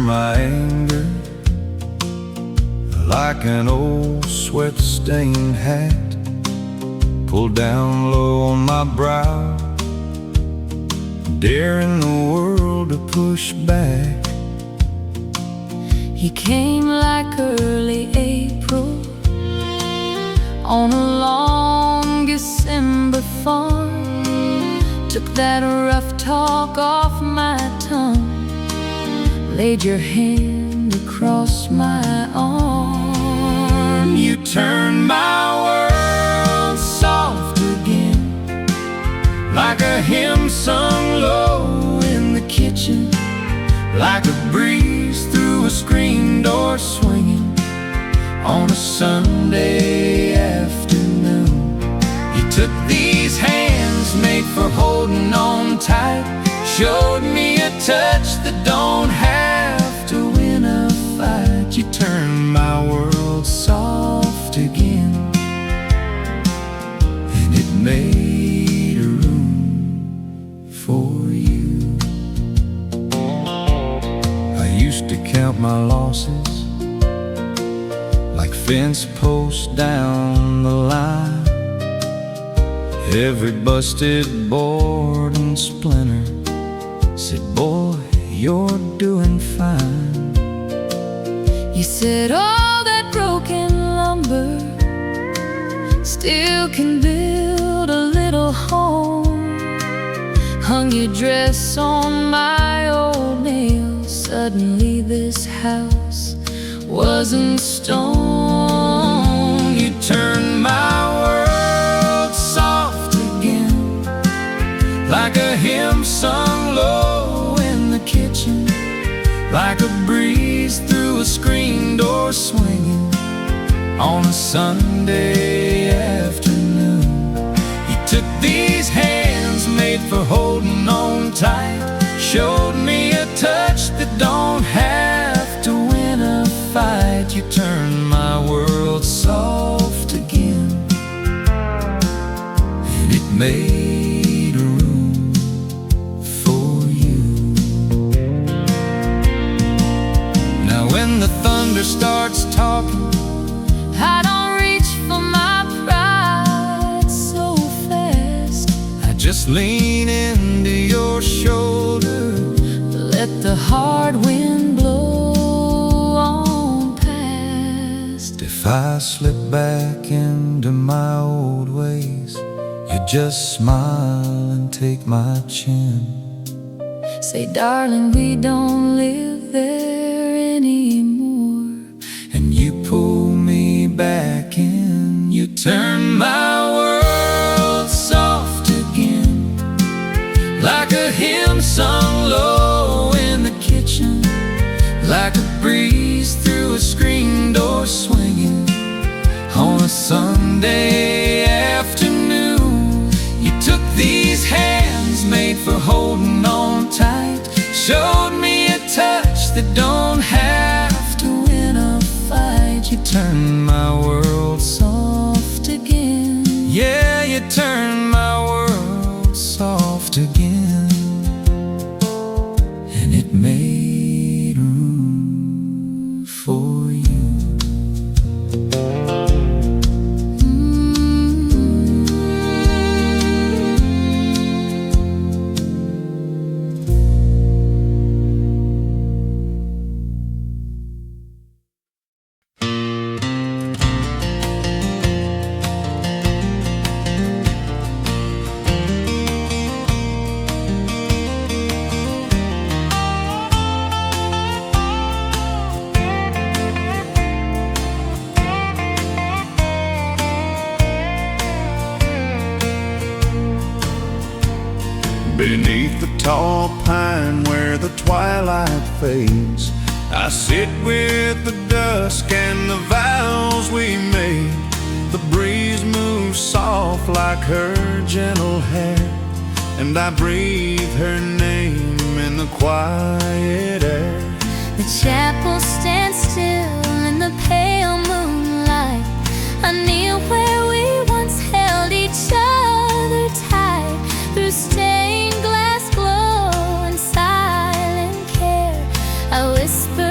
my anger like an old sweat-stained hat pulled down low on my brow, daring the world to push back. He came like early April on a long December farm, took that rough talk off my tongue, laid your hand across my arm. You turned my world soft again, like a hymn sung low in the kitchen, like a breeze through a screen door swinging on a Sunday afternoon. You took these hands made for holding on tight, showed me a touch that don't have to win a fight. You turned my world soft again, and it made room for you. I used to count my losses like fence posts down the line, every busted board and splinter said, boy, you're doing fine. You said all that broken lumber still can build a little home. Hung your dress on my old nails, suddenly this house wasn't stone. You turned my world soft again, like a hymn sung low in the kitchen, like a breeze through a screen door swinging on a Sunday afternoon. You took these hands made for holding on tight, showed me a touch that don't have to win a fight. You turned my world soft again, and it made room for you. Now when the thunder starts talking, I don't reach for my pride so fast. I just lean into your shoulder, Let the hard wind blow on past. if I slip back into my old ways, you just smile and take my chin. Say, darling, we don't live there anymore. And you pull me back in. You turn my world soft again, like a hymn sung low in the kitchen, like a breeze through a screen door swinging on a Sunday afternoon. You took these hands made for holding on tight, showed me a touch that don't have to win a fight. You turned my world soft again. Yeah, you turned my world soft again, and it made room for you. Beneath the tall pine where the twilight fades, I sit with the dusk and the vows we made. The breeze moves soft like her gentle hair, and I breathe her name in the quiet air. The chapel stands still in the pale moonlight. I kneel where we once held each other tight, through stained glass glow and silent care. I whisper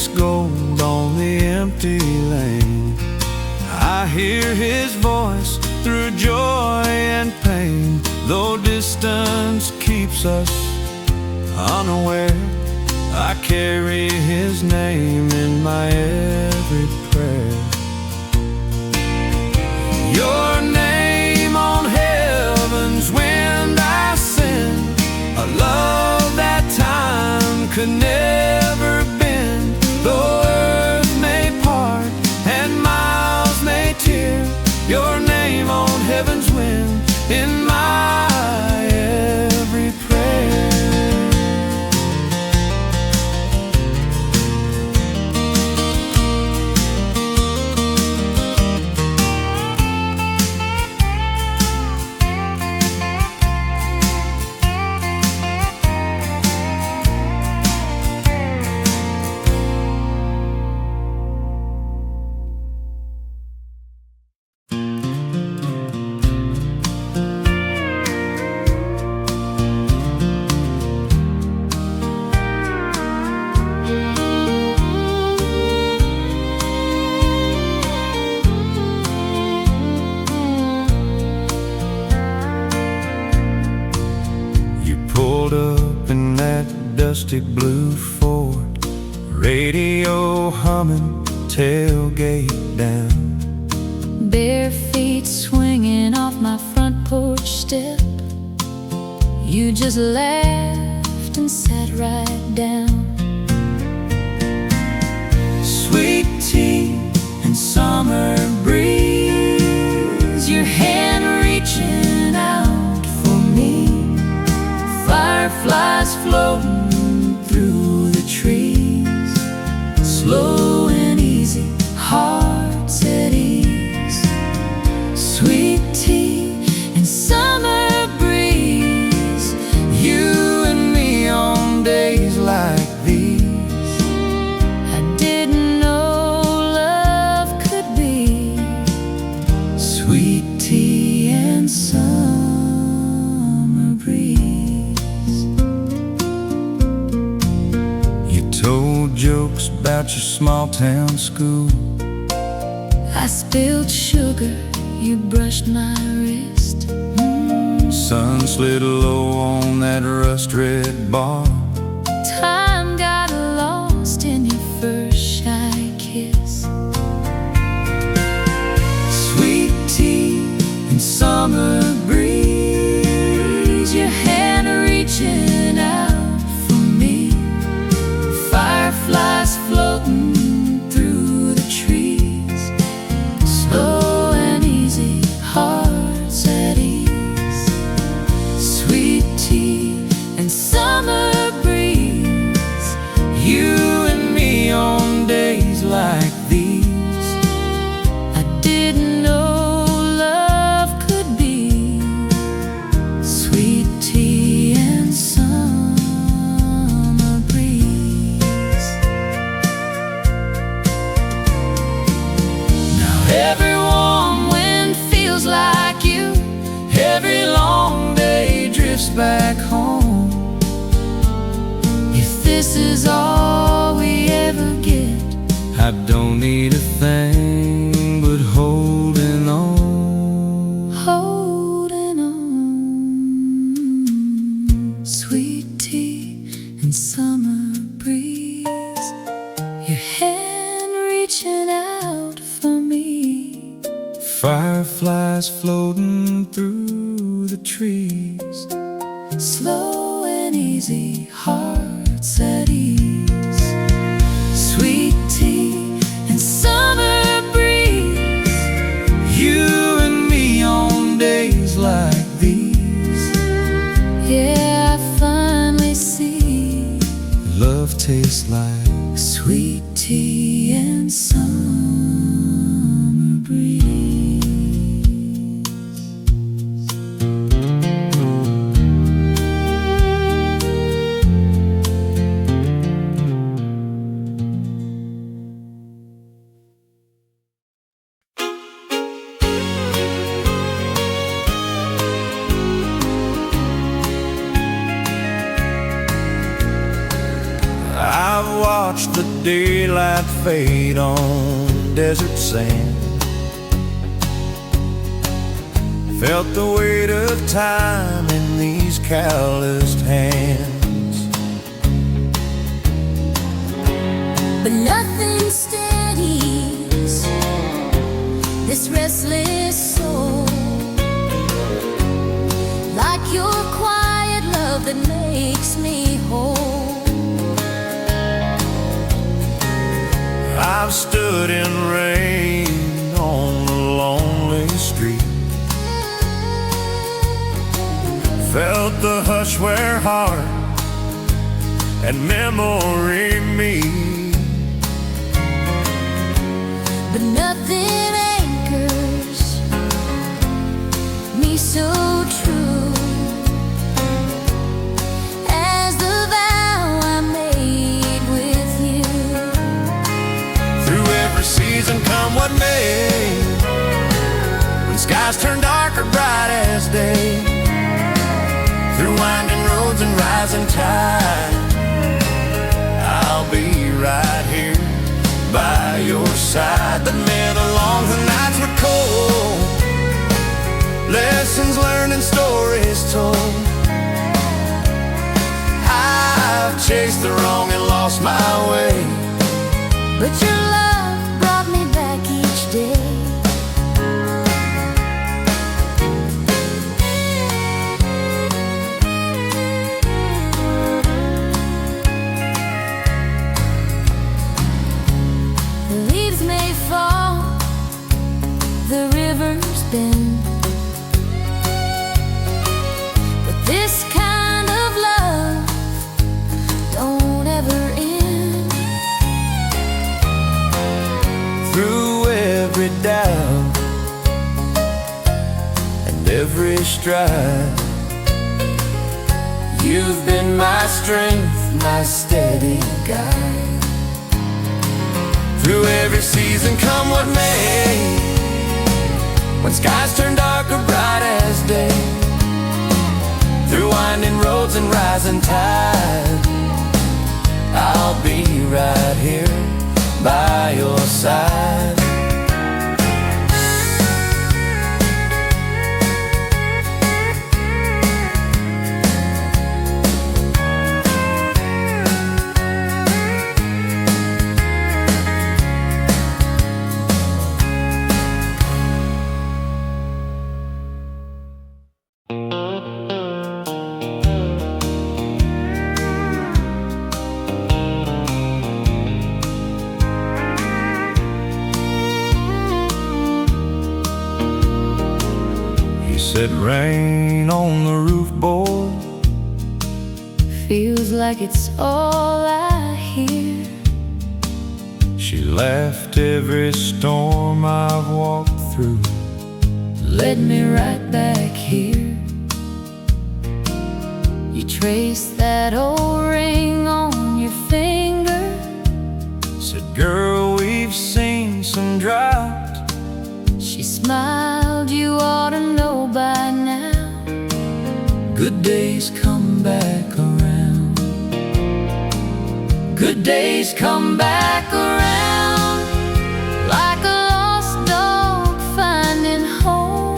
makes gold on the empty lane. I hear his voice through joy and pain. Though distance keeps us unaware, I carry his name in my every prayer. Your name on heaven's wind I send, a love that time could never bend. Though earth may part and miles may tear, your name on heaven's wind in my every prayer. Dusty blue Ford, radio humming, tailgate down. Bare feet swinging off my front porch step. You just laughed and sat right down. Sweet tea and summer breeze, your hand reaching out for me. Fireflies floating through the trees, slow and easy, hearts at ease. Sweet tea and summer breeze, you and me on days like these. I didn't know love could be sweet tea and summer breeze. Told jokes about your small town school. I spilled sugar, you brushed my wrist. Sun slid low on that rust-red bar. Time got lost in your first shy kiss. Sweet tea and summer breeze, your hand reaching out for me. Fireflies floating through the trees, slow and easy, hearts at ease. Sweet tea and summer breeze, you and me on days like these. I didn't know love could be sweet tea and summer breeze. Every warm wind feels like you. Every long day drifts back home. If this is all we ever get, I don't need a thing but holding on. holding on. Sweet tea and summer breeze, your hand reaching out for me. Fireflies floating through the trees, Slow and easy, hearts at ease. sweet tea and summer breeze, you and me on days like these. Yeah, I finally see Love tastes like sweet tea and summer breeze. I I've watched the daylight fade on desert sand, felt the weight of time in these calloused hands. But nothing steadies this restless soul like your quiet love that makes me whole. I've stood in rain on a lonely street, felt the hush where heart and memory meet. But nothing anchors me so true as the vow I made with you. Through every season, come what may, when skies turn dark or bright as day, through winding roads and rising tide, I'll be right here by your side. That meant along the nights were cold, lessons learned and stories told. I've chased the wrong and lost my way, But your love brought me back each day. The leaves may fall, the rivers bend, but this kind of love don't ever end. through every doubt and every stride. You've been my strength, my steady guide. Through every season, come what may, when skies turn dark or bright as day, through winding roads and rising tide, I'll be right here by your side. Said rain on the roof, boy, Feels like it's all I hear. she laughed every storm I've walked through, Led me right back here. You traced that old ring on your finger. said, girl, we've seen some drought. She smiled, you ought to know by now. Good days come back around. Good days come back around, like a lost dog finding home.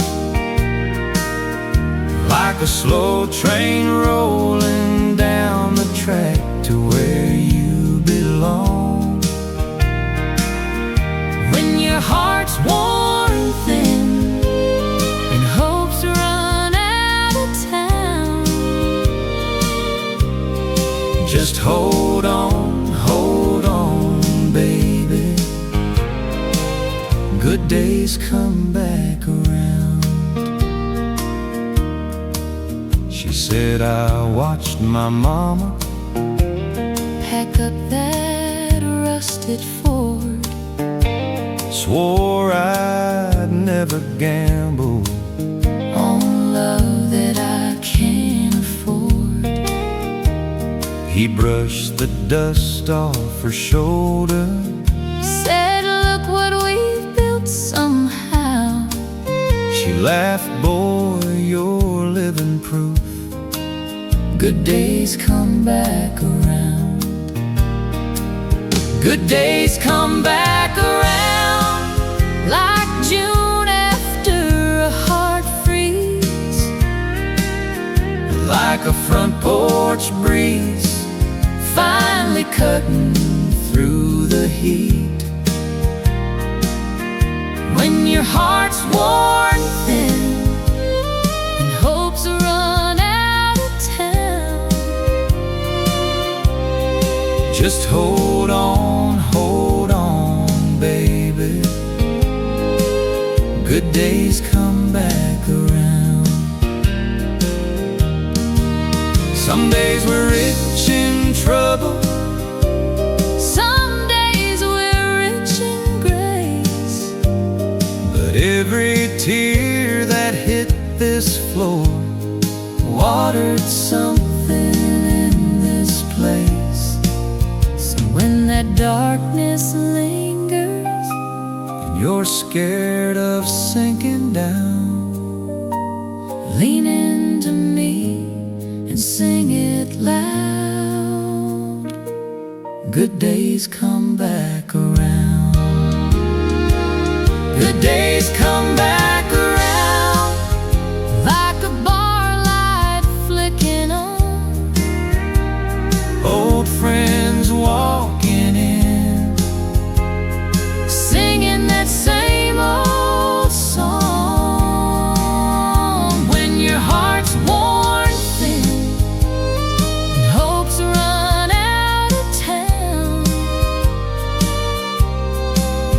Like a slow train rolling down the track to where you belong. When your heart's worn thin and hopes run out of town, Just hold on, baby. Good days come back around. She said, I watched my mama pack up that rusted Ford, swore I'd never gamble on love that I can't afford. He brushed the dust off her shoulder, Said, look what we've built somehow. she laughed, boy, you're living proof. Good days come back around. Good days come back around like June after a hard freeze, like a front porch breeze finally cutting through the heat. When your heart's worn thin and hopes run out of town, just hold on, baby. Good days come back around. Some days we're rich in trouble, some days we're rich in grace, but every tear that hit this floor watered something in this place. So when that darkness lingers and you're scared of sinking down, lean into me and sing it loud. good days come back around. Good days come back around like a bar light flicking on, old friends walking in, singing that same old song. When your heart's worn thin and hopes run out of town,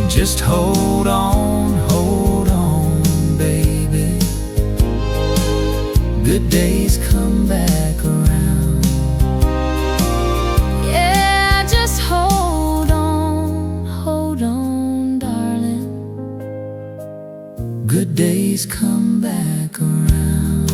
just hold on, baby. Good days come back around. yeah, just hold on, darling. Good days come back around.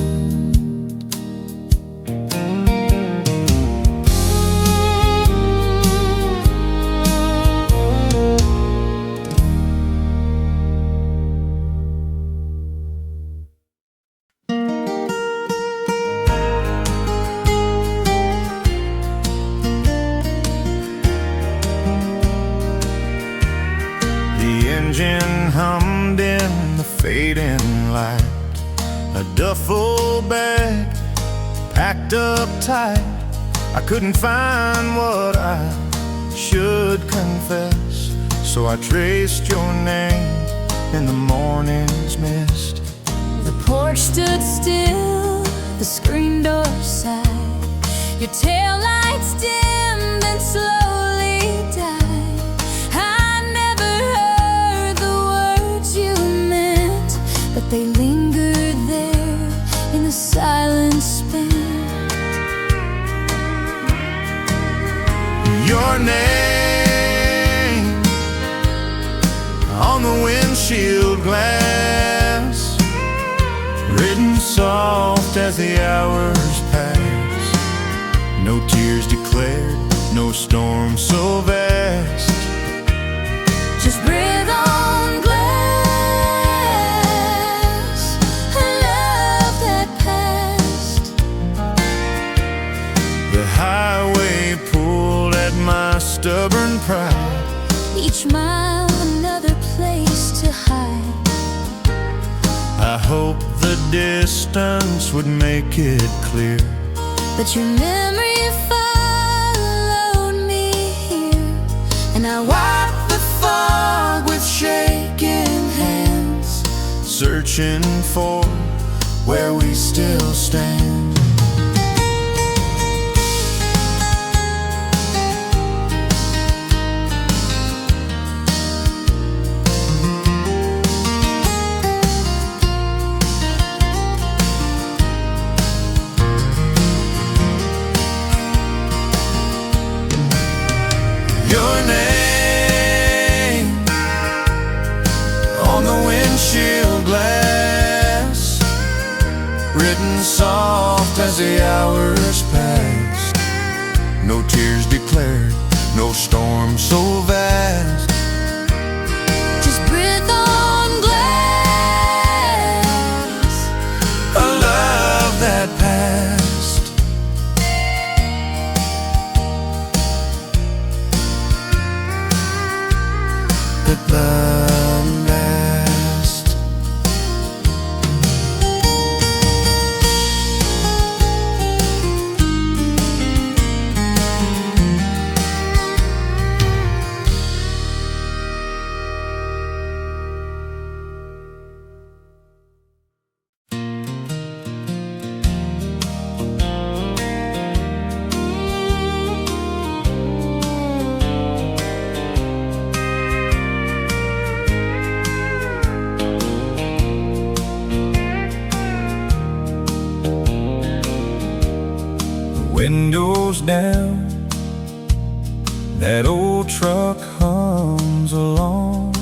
The engine hummed in the fading light. A duffel bag packed up tight. I couldn't find what I should confess, so I traced your name in the morning's mist. The porch stood still, the screen door sighed. Your taillights dimmed and slowly died. I never heard the words you meant, but they lingered there in the silence spent. Your name on the windshield glass, written soft as the hours pass. No tears declared, no storm so vast. Just breathe on glass, a love that passed. The highway pulled at my stubborn pride. Each mile another place to hide. I hope the distance would make it clear, But your memory followed me here, and I wiped the fog with shaking hands, searching for where we still stand. Your name on the windshield glass, written soft as the hours passed. No tears declared, no storm so vast. just breathe on glass. A love that passed. down, that old truck hums along.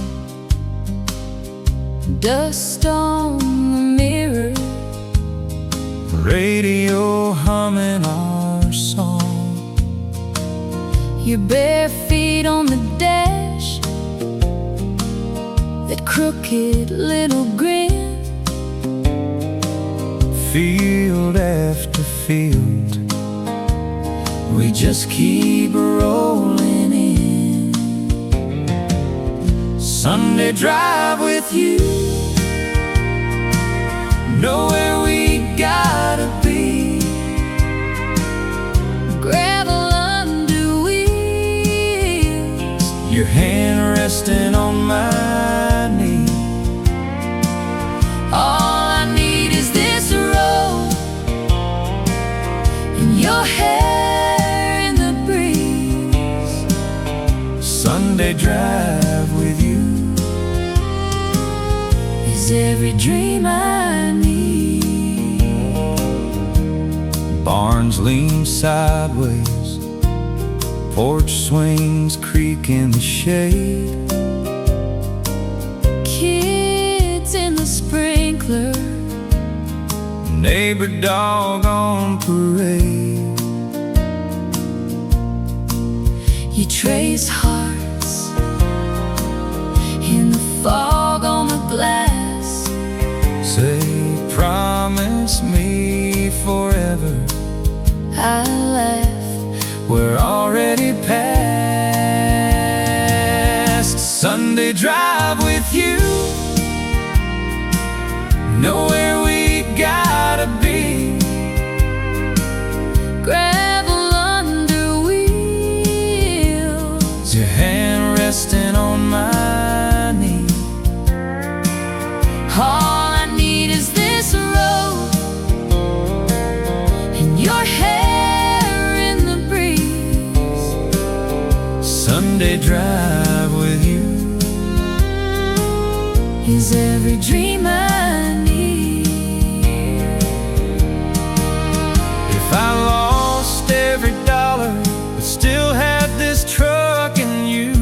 Dust on the mirror, Radio humming our song. your bare feet on the dash, that crooked little grin. Field after field, we just keep rolling in. Sunday drive with you, nowhere we gotta be. Gravel under wheels, Your hand resting on my knee. all I need is this road and your hair in the breeze. Sunday drive with you Is every dream I need. Barns lean sideways, porch swings creak in the shade. Kids in the sprinkler, Neighbor dog on parade. you trace hearts in the fog on the glass. Say, promise me forever. I laugh, We're already past. Sunday drive with you, nowhere we gotta be. gravel under wheels, Your hand resting on my knee. all I need is this road and your hair in the breeze. Sunday drive with you Is every dream I need. If I lost every dollar but still had this truck and you,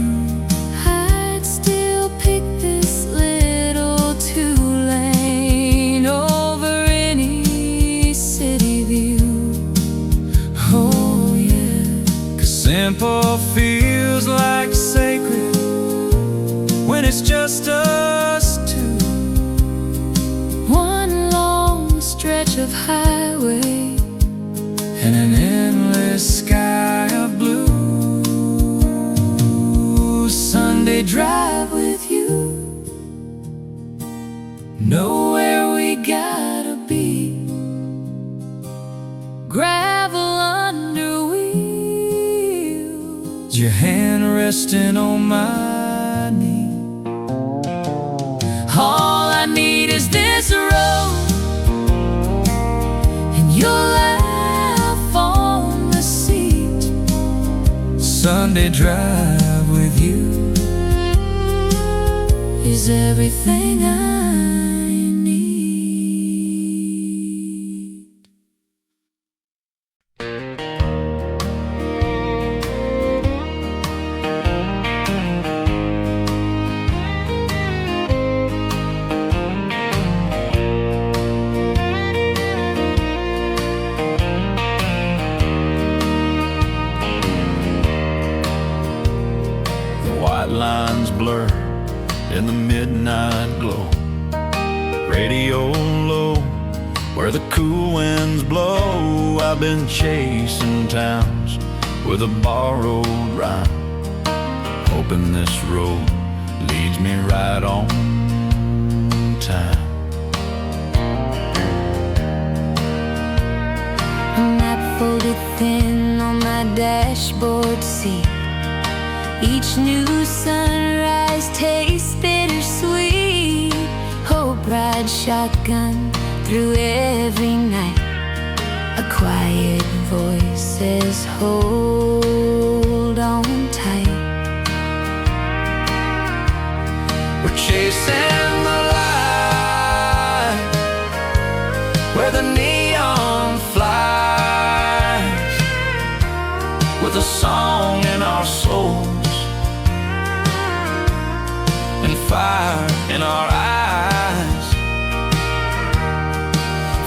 I'd still pick this little two-lane over any city view. oh yeah, 'cause simple feels like sacred when it's just us two. One long stretch of highway And an endless sky of blue. Sunday drive with you, nowhere we gotta be. gravel under wheels, Your hand resting on my knee. all I need is this road and your laugh on the seat. Sunday drive with you Is everything I need. The white lines blur in the midnight glow. Radio low, where the cool winds blow. I've been chasing towns with a borrowed rhyme, hoping this road leads me right on time. A map folded thin on my dashboard seat. Each new sunrise tastes bittersweet. Hope ride shotgun through every night. A quiet voice says, hold on tight. We're chasing the light where the neon flies. fire in our eyes.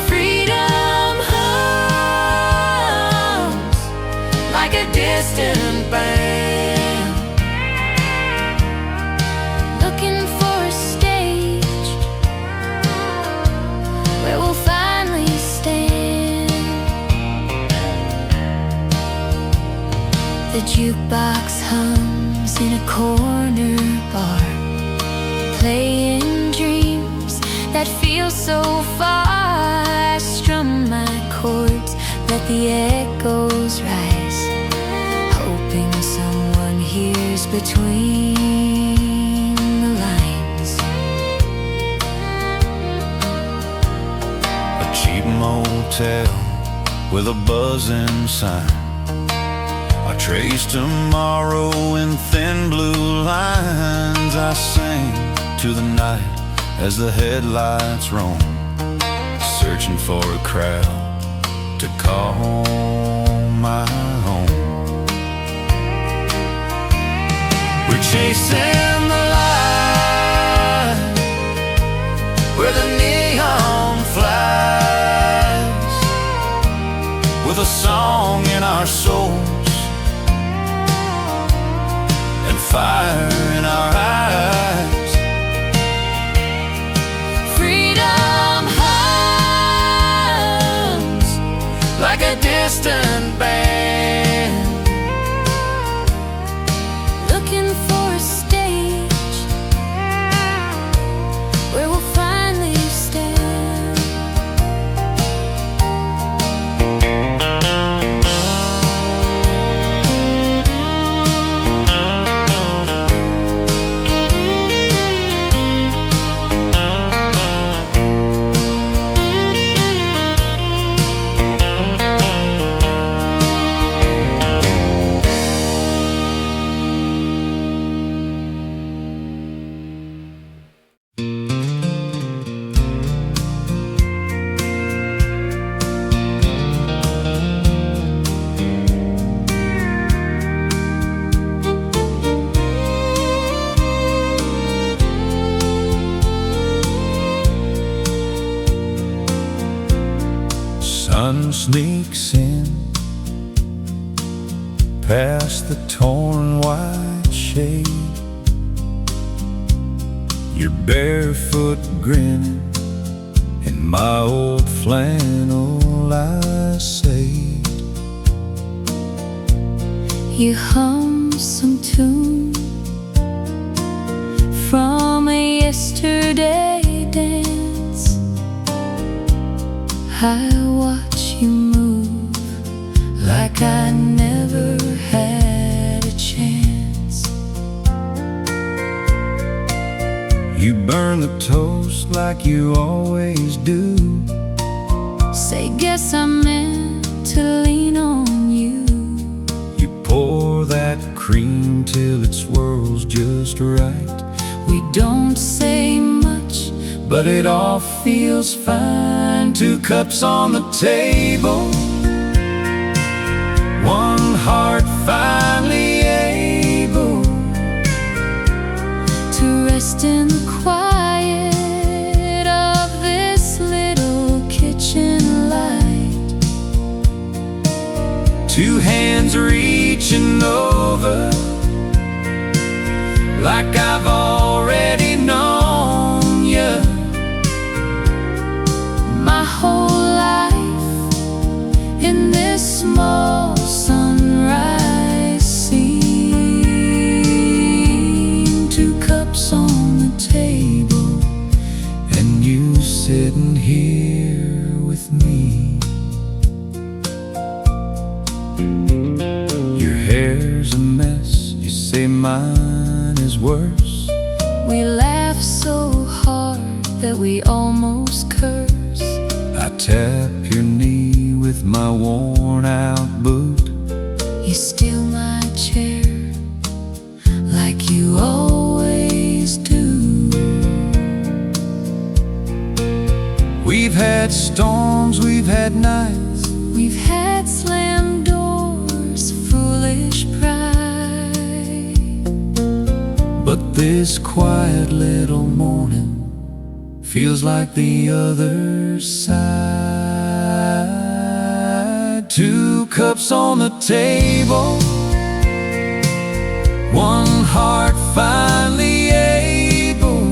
Freedom hums like a distant band, Looking for a stage where we'll finally stand. The jukebox hums in a corner bar, playing dreams that feel so far. I strum my chords, let the echoes rise, hoping someone hears between the lines. A cheap motel with a buzzing sign. I trace tomorrow in thin blue lines. I sing to the night as the headlights roam, searching for a crowd to call my home. We're chasing the light where the neon flies, with a song in our souls and fire in our eyes. freedom hums Like a distant band, Looking for a stage where we'll finally stand. Sun sneaks in past the torn white shade. You're barefoot grinning in my old flannel, I say. You hum some tune from a yesterday dance. I watch you move like I never had a chance. You burn the toast like you always do. Say, guess I meant to lean on you. You pour that cream till it swirls just right. We don't say much, But it all feels fine. 2 cups on the table, one heart finally able to rest in the quiet of this little kitchen light. 2 hands reaching over like I've already known you. My whole life in this small sunrise scene. 2 cups on the table, and you sitting here with me. Your hair's a mess, you say mine is worse. we laugh so hard that we almost curse. I tap your knee with my worn out boot. You steal my chair like you always do. We've had storms, we've had nights, We've had slammed doors, foolish pride. but This quiet little morning feels like the other side. 2 cups on the table, one heart finally able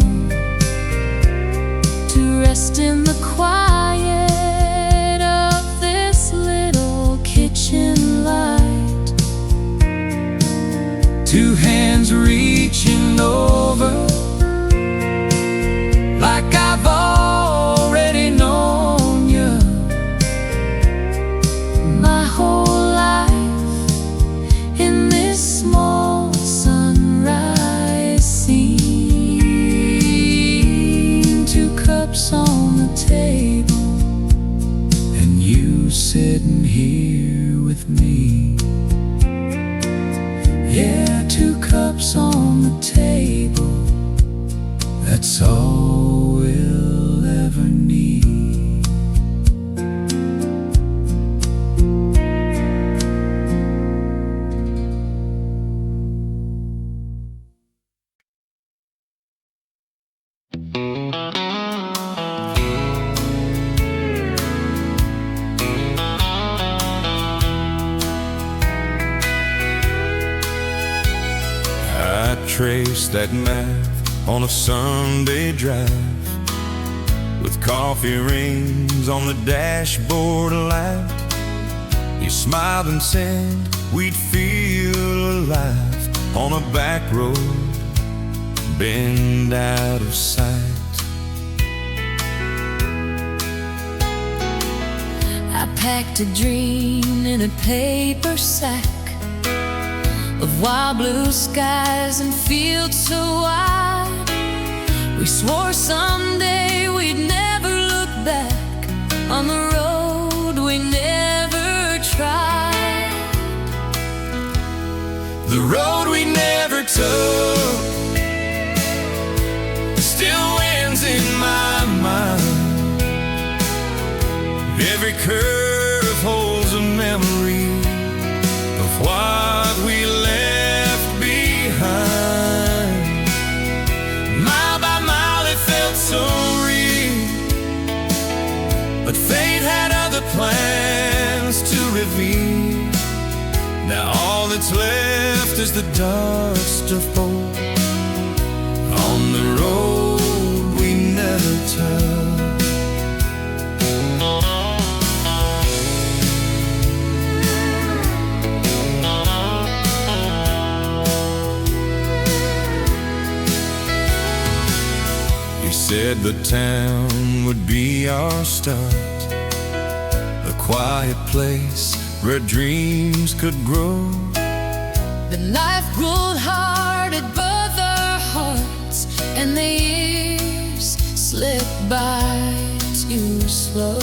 to rest in the quiet of this little kitchen light. 2 hands reaching over like I've already known you My whole life in this small sunrise scene. 2 cups on the table, and you sitting here with me. Yeah, 2 cups on the table, that's all we'll ever need. I traced that map on a Sunday drive, with coffee rings on the dashboard light. You smiled and said we'd feel alive on a back road, bend out of sight. I packed a dream in a paper sack of wild blue skies and fields so wide. We swore someday we'd never look back on the road we never tried. The road we never took still wins in my mind. Every curve holds a memory of what we left behind. Mile by mile it felt so real, but fate had other plans to reveal. Now all that's left is the dust of hope On the road we never took. You said the town would be our start, a quiet place where dreams could grow. But life rolled hard at both our hearts, and the years slipped by too slow.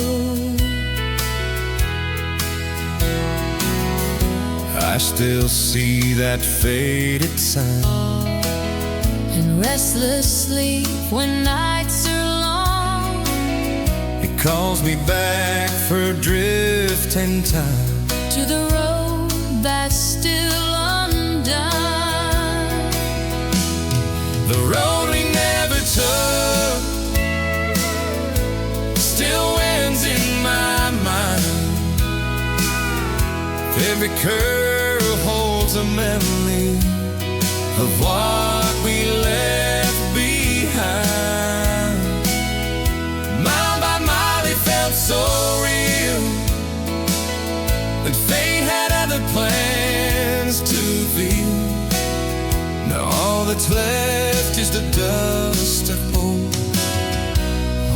I still see that faded sign, And restless sleep when nights are long. it calls me back for drifting time. To the road that's still undone. The road we never took still wins in my mind. Every curve holds a memory Of what we left behind. Mile by mile it felt so real, that fate had other plans to feel. Now all that's left is the dust of hope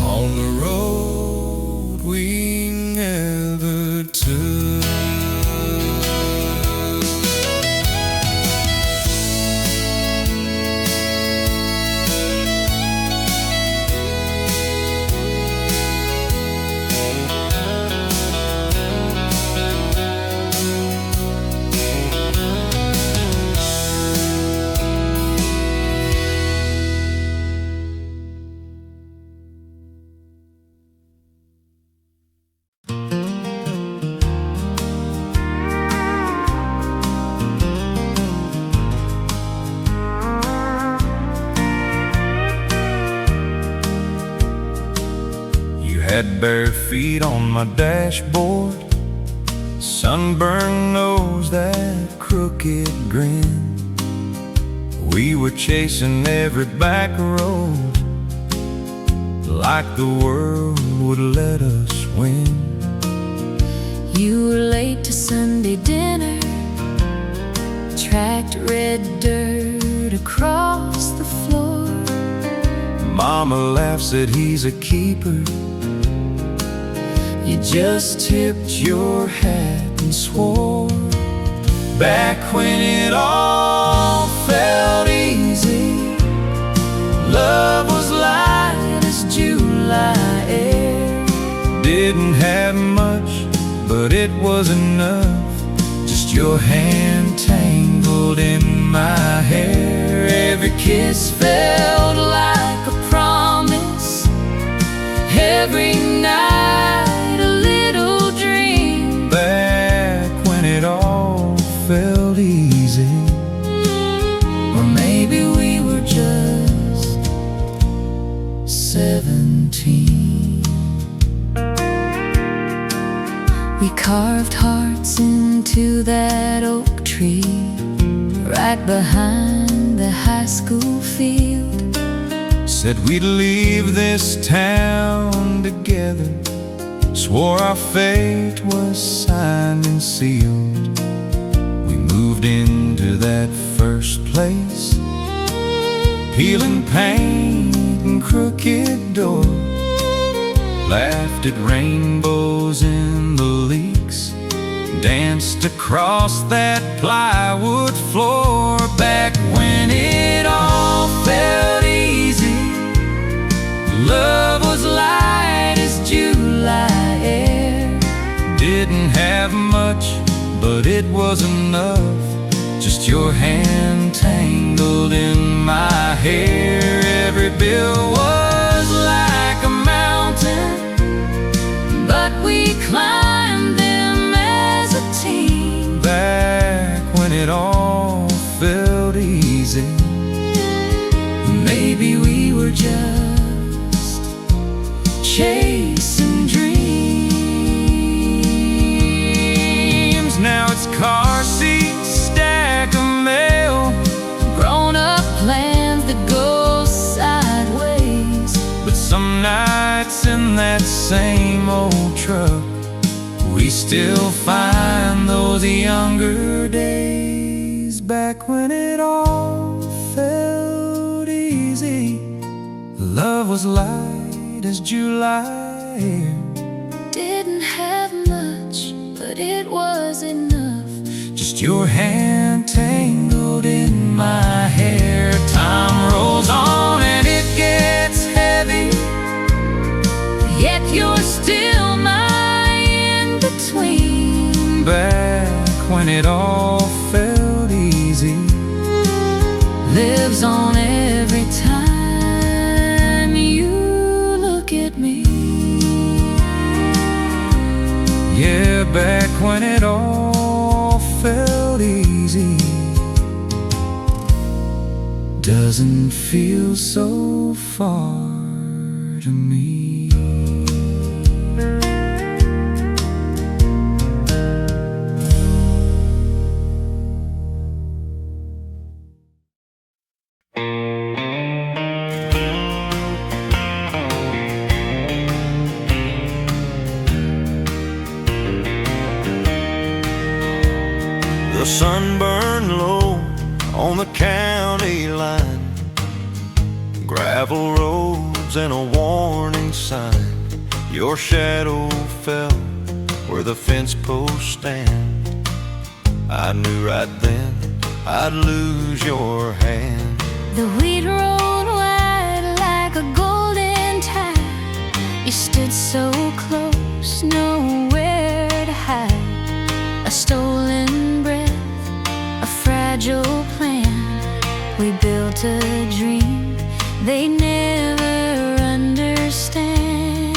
On the road we never took. Had bare feet on my dashboard, sunburned nose, that crooked grin. We were chasing every back road, like the world would let us win. You were late to Sunday dinner, tracked red dirt across the floor. Mama laughed, said he's a keeper. You just tipped your hat and swore. Back when it all felt easy, love was light as July air. Didn't have much, but it was enough. Just your hand tangled in my hair. Every kiss felt like a promise. Every night a little dream. Back when it all felt easy. Or maybe we were just 17. We carved hearts into that oak tree, right behind the high school field. Said we'd leave this town together, swore our fate was signed and sealed. We moved into that first place, peeling paint and crooked doors, laughed at rainbows in the leaks, danced across that plywood floor. Back when it all felt easy, love was light as July air. Didn't have much, but it was enough. Just your hand tangled in my hair. Every bill was like a mountain, but we climbed them as a team. Back when it all felt easy. Maybe we were just chasing dreams. Now it's car seats, stack of mail, grown-up plans that go sideways. but some nights in that same old truck, we still find those younger days. Back when it all felt easy, love was light as July air. Didn't have much, but it was enough. Just your hand tangled in my hair. Time rolls on and it gets heavy, yet you're still my in-between. Back when it all felt easy, lives on every time you look at me. yeah, back when it all felt easy. Doesn't feel so far to me. The sun burned low on the county line, gravel roads and a warning sign. Your shadow fell where the fence posts stand. I knew right then I'd lose your hand. The wheat rolled wide like a golden tide. You stood so close, nowhere to hide. A stolen breath, a fragile plan. We built a dream they never understand.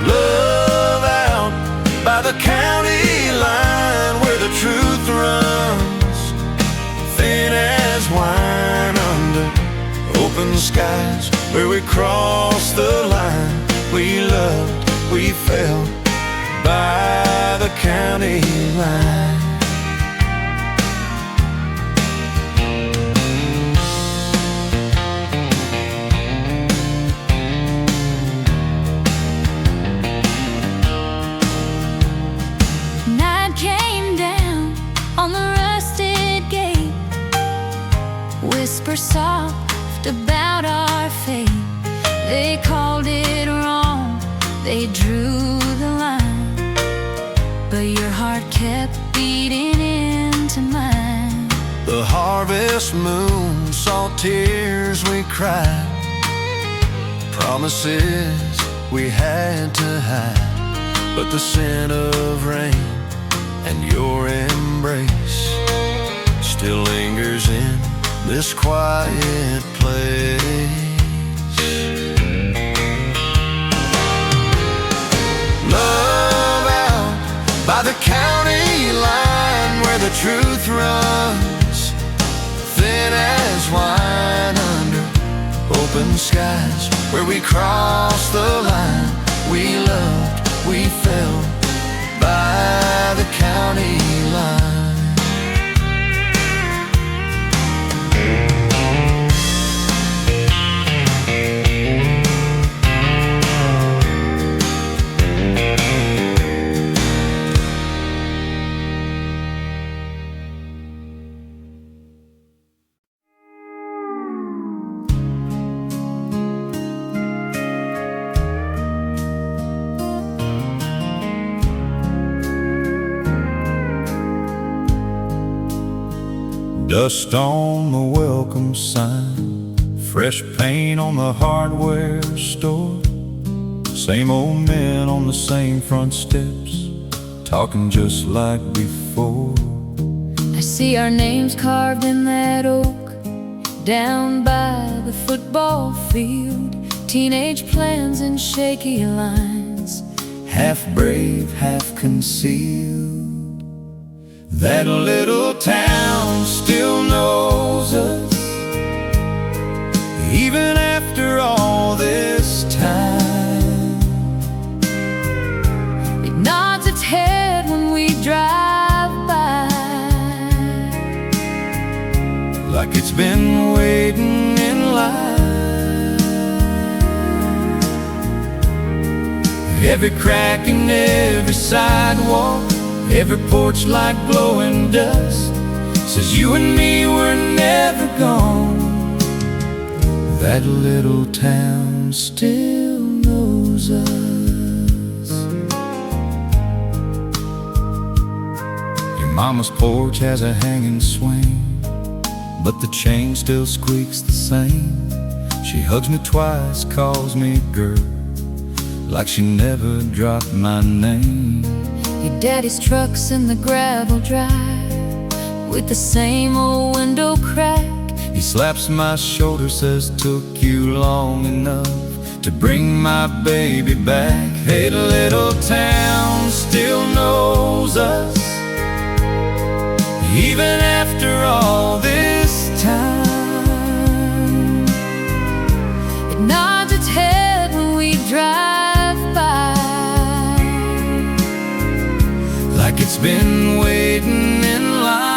Love out by the county line, where the truth runs thin as wine under open skies. where we crossed the line. We loved, we fell by the county line. Night came down on the rusted gate, whisper soft about our fate. They called it wrong, they drew the line, but your heart kept beating into mine. The harvest moon saw tears we cried, promises we had to hide, but the scent of rain and your embrace still lingers in this quiet place. Love out by the county line, where the truth runs thin as wine, under open skies, where we crossed the line. We loved, we fell by the county line. Dust on the welcome sign, fresh paint on the hardware store. Same old men on the same front steps, talking just like before. I see our names carved in that oak, down by the football field. Teenage plans and shaky lines, half brave, half concealed. That little town still knows us, even after all this time. it nods its head when we drive by, like it's been waiting in line. Every crack in every sidewalk, every porch light glowing dust, says you and me were never gone. That little town still knows us. Your mama's porch has a hanging swing, but the chain still squeaks the same. She hugs me twice, calls me girl, like she never dropped my name. your daddy's truck's in the gravel drive, with the same old window crack. He slaps my shoulder, says took you long enough to bring my baby back. Hey, the little town still knows us, even after all this time. It nods its head when we drive by, like it's been waiting in line.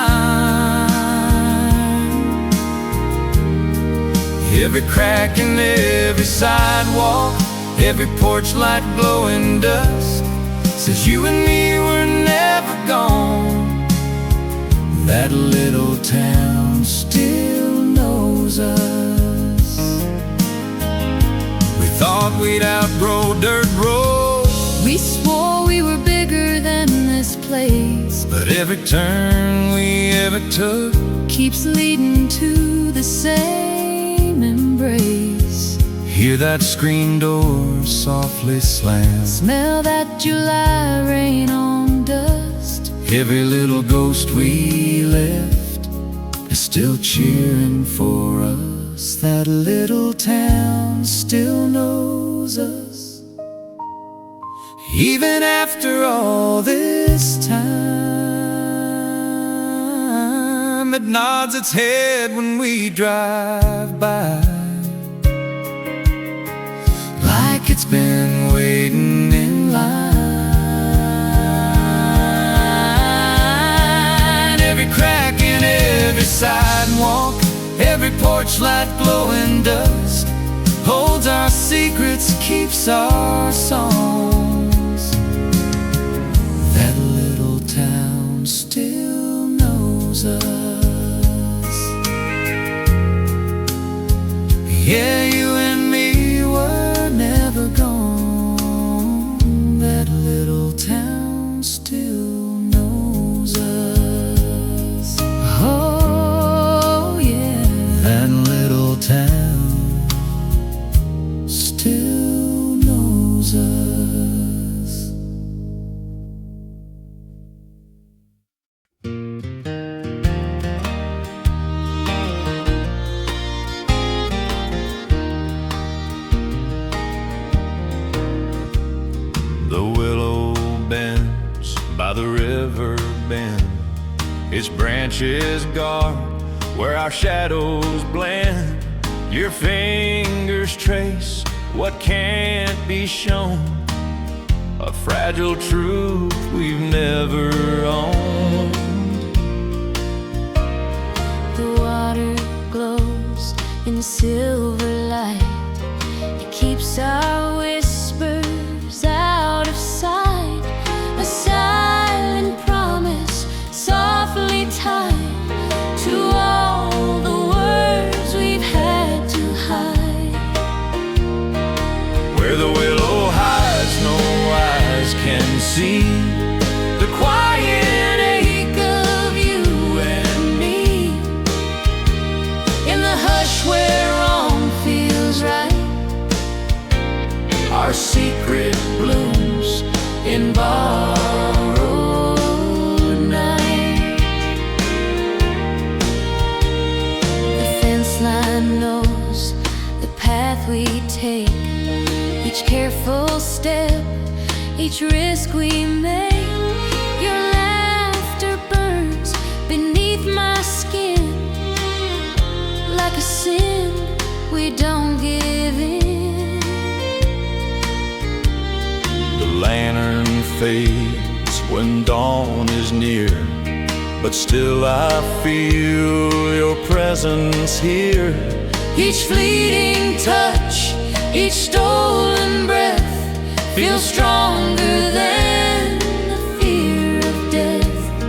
Every crack in every sidewalk, every porch light glowing dust, says you and me were never gone. That little town still knows us. We thought we'd outgrow dirt roads, we swore we were bigger than this place, but every turn we ever took keeps leading to the same embrace. Hear that screen door softly slam, Smell that July rain on dust. every little ghost we left is still cheering for us. That little town still knows us, even after all this time. It nods its head when we drive by, it's been waiting in line. Every crack in every sidewalk, every porch light glowing dust, holds our secrets, keeps our songs. That little town still knows us. Yeah, you and me were never gone. That little town still knows us. Oh yeah, that little town still knows us. The willow bends by the river bend, its branches guard where our shadows blend. Your fingers trace what can't be shown, a fragile truth we've never owned. The water glows in silver light. It keeps our whispers out of sight. A silent promise softly tied to all the words we've had to hide. Where the willow hides, no eyes can see the quiet ache of you and me. In the hush where wrong feels right, Our secret blooms in borrowed night. the fence line knows the path we take. Each careful step, each risk we make. Your laughter burns beneath my skin, like a sin we don't give in. The lantern fades when dawn is near, but still I feel your presence here. Each fleeting touch, each stolen breath feels stronger than the fear of death.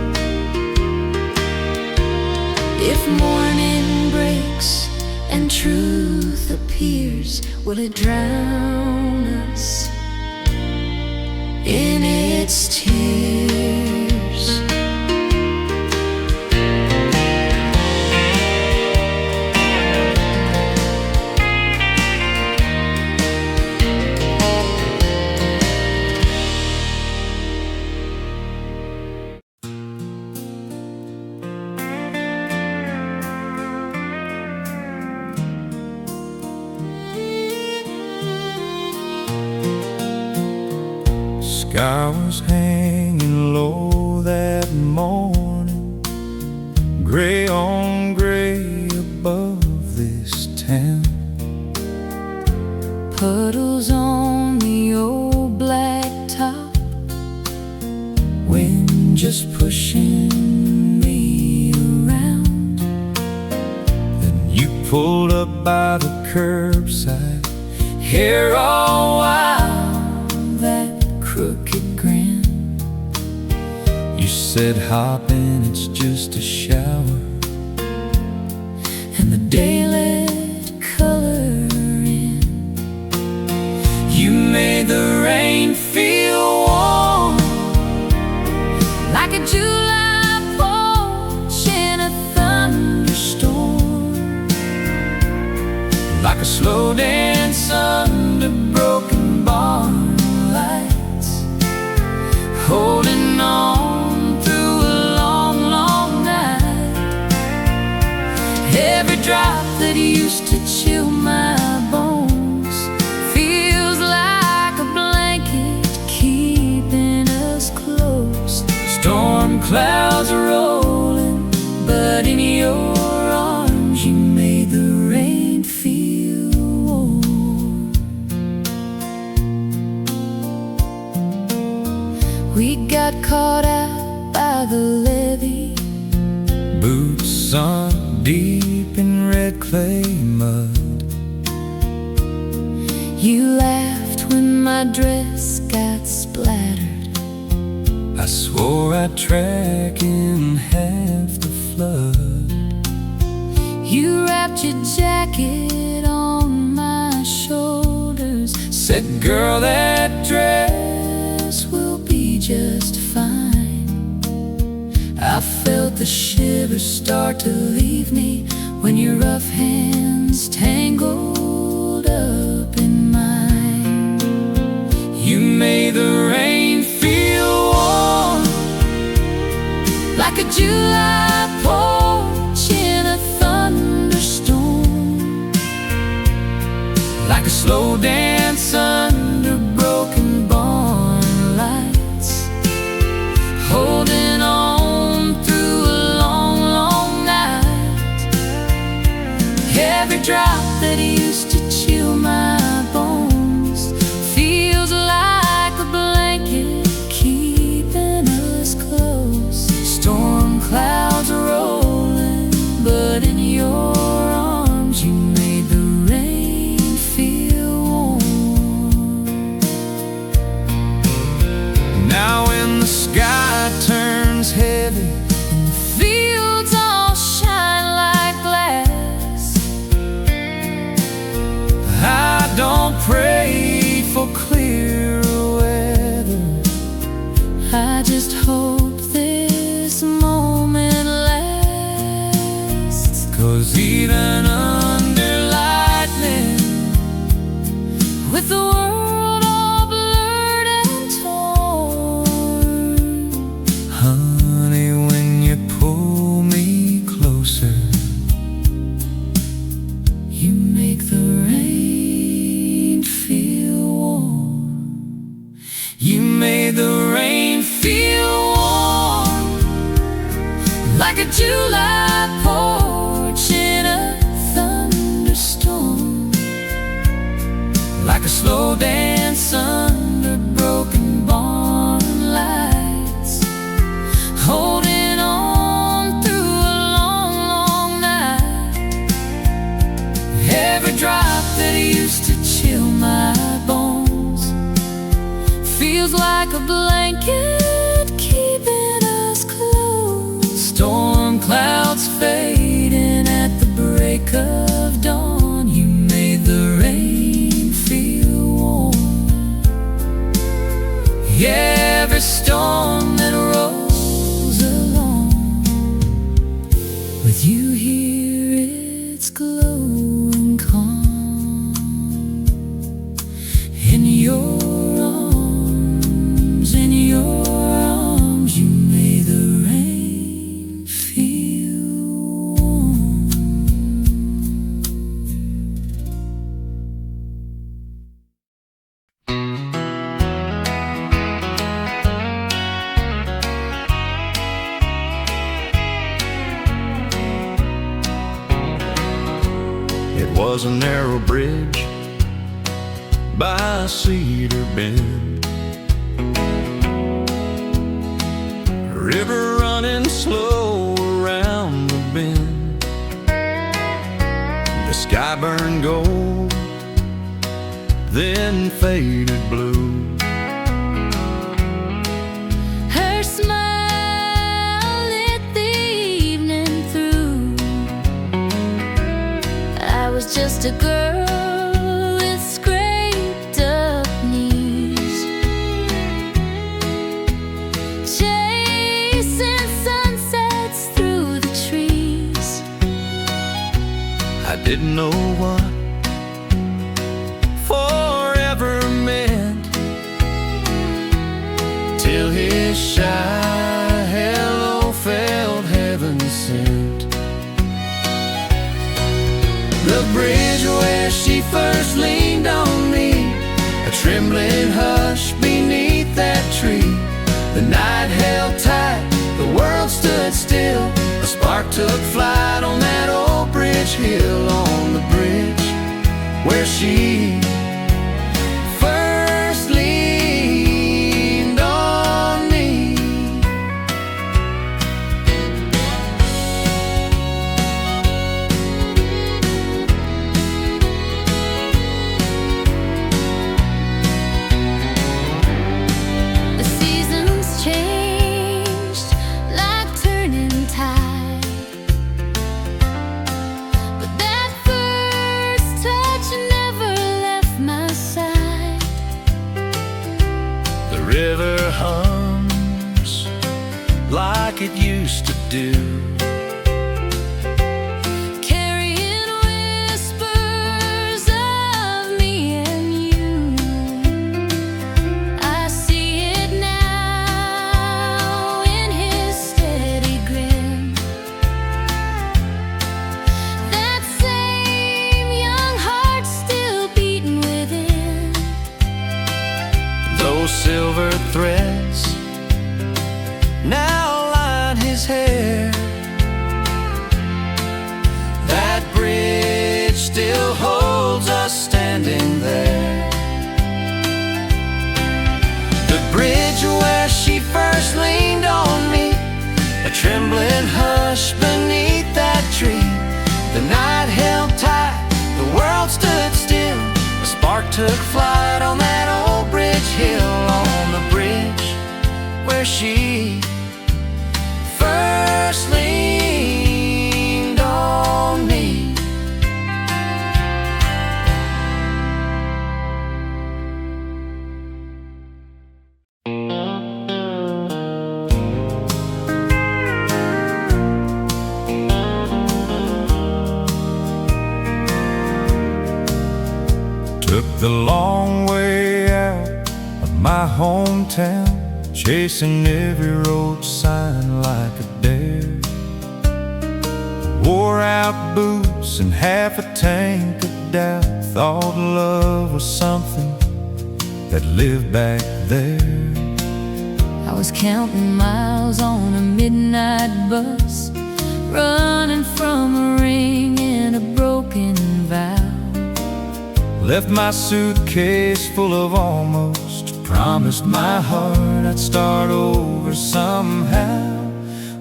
If morning breaks and truth appears, will it drown us in its tears? Sky was hanging low that morning, gray on gray above this town. Puddles on the old black top, Wind just pushing me around. Then you pulled up by the curbside, hair all wild, that crooked grin. You said hop in, it's just a shower, and the daylight color in. You made the rain feel warm, like a July porch in a thunderstorm. like a slow dance under broken barn lights, holding on through a long, long night. Every drop that used to chill my bones feels like a blanket keeping us close. Storm clouds are rolling, but in your arms you made the rain feel warm. caught out by the levee. Boots sunk deep in red clay mud. You laughed when my dress got splattered. I swore I'd track in half the flood. You wrapped your jacket on my shoulders. Said, girl, that Dress will be just fine. I felt the shivers start to leave me when your rough hands tangled up in mine. you made the rain feel warm, Like a July porch in a thunderstorm. like a slow dance under broken barn lights. Holding on through a long, long night. Every drop that used to chill my bones feels like a blanket keeping us close. Storm clouds are rolling, but in your arms you made the rain feel warm. Now when the sky turns heavy, Fields all shine like glass. I don't pray for clear weather. I just hope this moment lasts. 'Cause even under lightning, With the world all blurred and torn, honey, when you pull me closer, you make the rain feel warm. you made the rain feel warm, Like a July porch in a thunderstorm. like a slow dance under broken barn lights. Holding on through a long, long night. Every drop that used to chill my bones feels like a blanket keeping us close. Storm clouds fading at the break of dawn. You made the rain feel warm. Every storm that rolls along, with you here it's glowing calm. In your arms, you made the rain feel warm. It was a narrow bridge by Cedar Bend, a river running slow around the bend. The sky burned gold, then faded blue. Her smile lit the evening through. I was just a girl with scraped up knees, chasing sunsets through the trees. I didn't know what forever meant till his shy hello felt heaven sent. The bridge where she first leaned on me, a trembling hush beneath that tree. The night held tight, the world stood still. A spark took flight on that old bridge hill, on the bridge where she first leaned on me. do. Carrying whispers of me and you. I see it now in his steady grin. That same young heart still beating within. Those silver threads now line his hair. That bridge still holds us standing there. The bridge where she first leaned on me, a trembling hush beneath that tree. The night held tight, the world stood still. A spark took flight on that old bridge hill. On the bridge where she first leaned on me. Took the long way out of my hometown, chasing every road sign like a dare. Wore out boots and half a tank of doubt. Thought love was something that lived back there. I was counting miles on a midnight bus, running from a ring and a broken vow. Left my suitcase full of almost, promised my heart I'd start over somehow.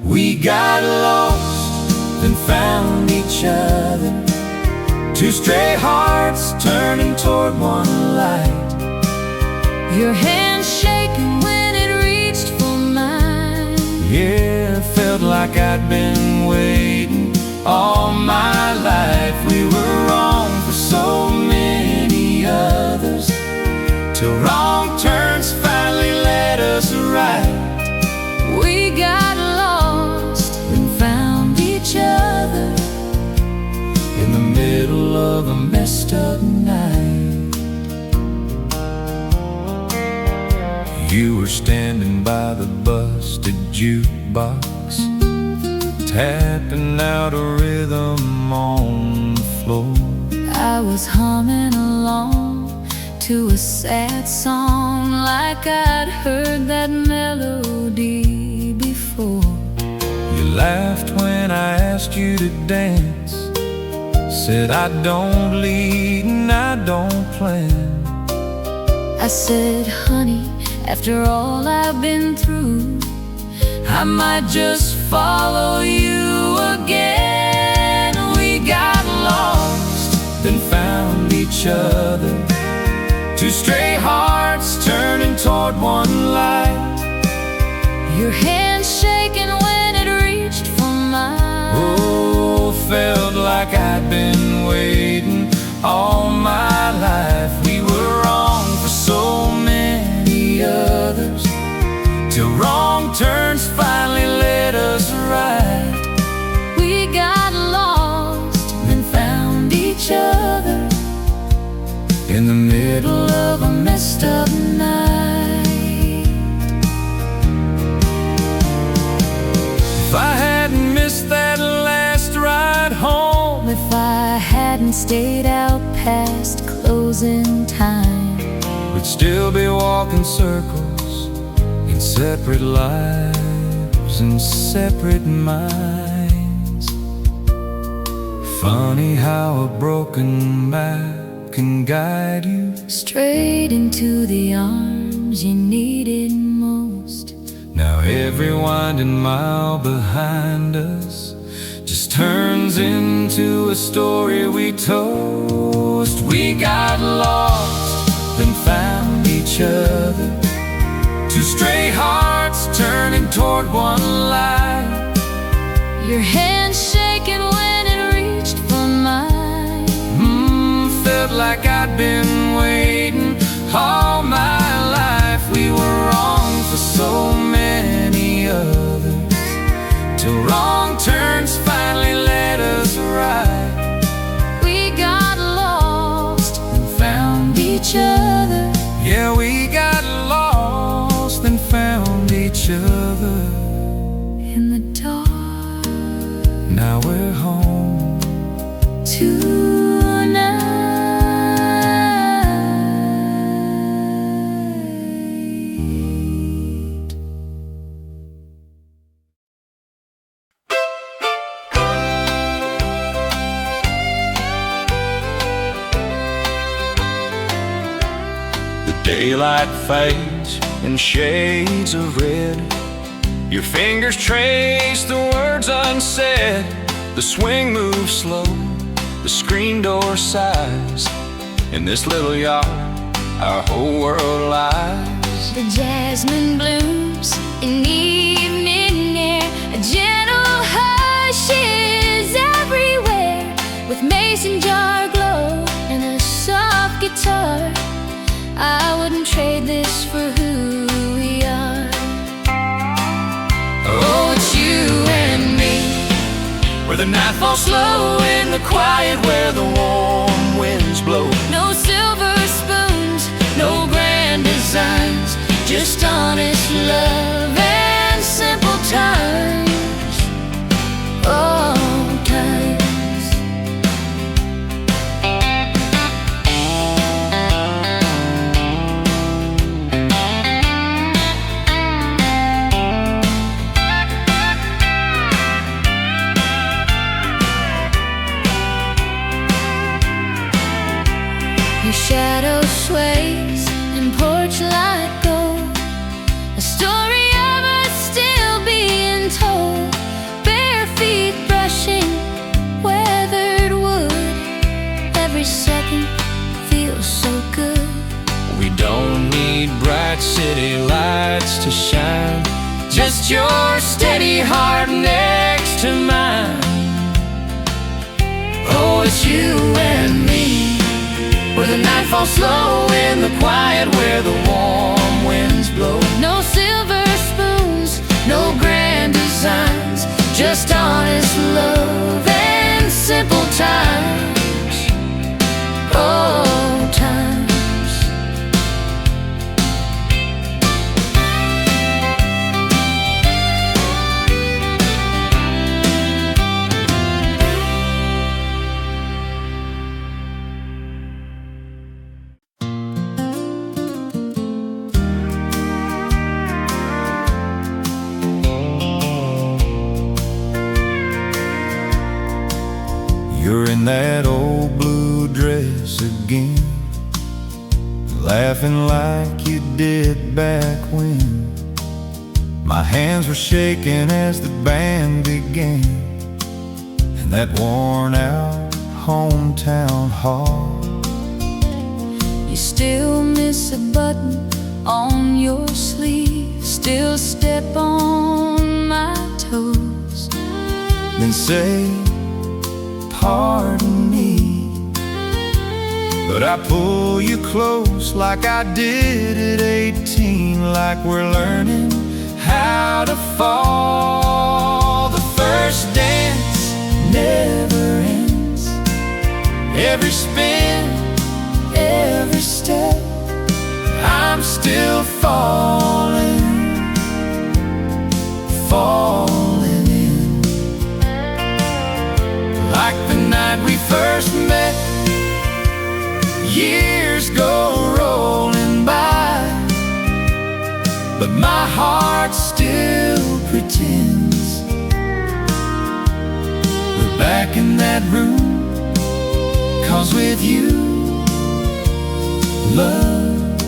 We got lost, then found each other. Two stray hearts turning toward one light. Your hand shaking when it reached for mine. Yeah, felt like I'd been waiting all my life. We were wrong for so many others, till wrong turns finally led us right. We got lost, Then found each other in the middle of a messed up night. You were standing by the busted jukebox, tapping out a rhythm on the floor. I was humming along to a sad song, like I'd heard that melody before. You laughed when I asked you to dance, said I don't lead and I don't plan. I said, honey, after all I've been through, I might just follow you again. We got lost, then found each other. Two stray hearts turning toward one light. your hand shaking when it reached for mine. Oh, felt like I'd been waiting all my life. We were wrong for so many others, till wrong turns finally led us right. We got lost, Then found each other in the middle of a messed up night. If I hadn't missed that last ride home, if I hadn't stayed out past closing time, we'd still be walking circles in separate lives and separate minds. Funny how a broken map can guide you straight into the arms you needed most. Now every winding mile behind us just turns into a story we toast. We got lost, then found each other. Two stray hearts turning toward one light. Your hand shaking when it reached for mine. Felt like I'd been waiting all my life. We were wrong for so many others, till wrong turns finally led us right. We got lost And found each other. Yeah, we got lost and found each other. In the dark, Now we're home. tonight. Daylight fades in shades of red. Your fingers trace the words unsaid. The swing moves slow, the screen door sighs. In this little yard, our whole world lies. The jasmine blooms in evening air. A gentle hush is everywhere, with mason jar glow and a soft guitar. I wouldn't trade this for who we are. Oh, it's you and me, Where the night falls slow in the quiet, where the warm winds blow. No silver spoons, no grand designs, Just honest love and simple times. Oh, times. your shadow sways and porch light gold. A story of us still being told. Bare feet brushing weathered wood. Every second feels so good. we don't need bright city lights to shine. Just your steady heart next to mine. Oh, it's you and me, where the night falls slow in the quiet, where the warm winds blow. No silver spoons, No grand designs, just honest love and simple times. Oh, times. You're in that old blue dress again, laughing like you did back when. My hands were shaking as the band began, in that worn out hometown hall. You still miss a button on your sleeve, still step on my toes. Then say, pardon me, but I pull you close like I did at 18, like we're learning how to fall. The first dance never ends. Every spin, every step, I'm still falling, falling in. Like the night we first met, years go rolling by, but my heart still pretends we're back in that room. 'Cause with you, love,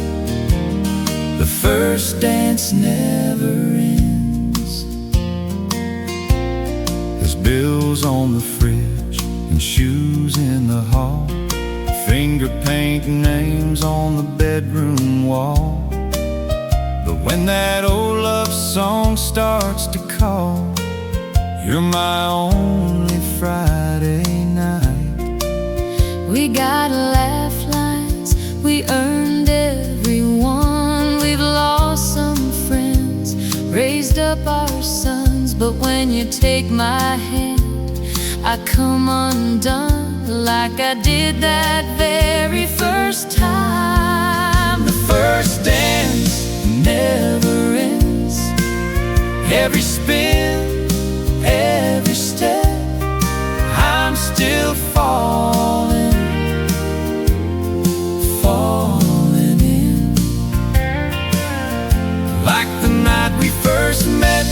the first dance never ends. There's bills on the fridge and shoes in the hall, finger paint names on the bedroom wall. But when that old love song starts to call, you're my only Friday night. We got laugh lines, we earned every one. We've lost some friends, raised up our sons, but when you take my hand, I come undone like I did that very first time. The first dance never ends. Every spin, every step, I'm still falling in. Like the night we first met,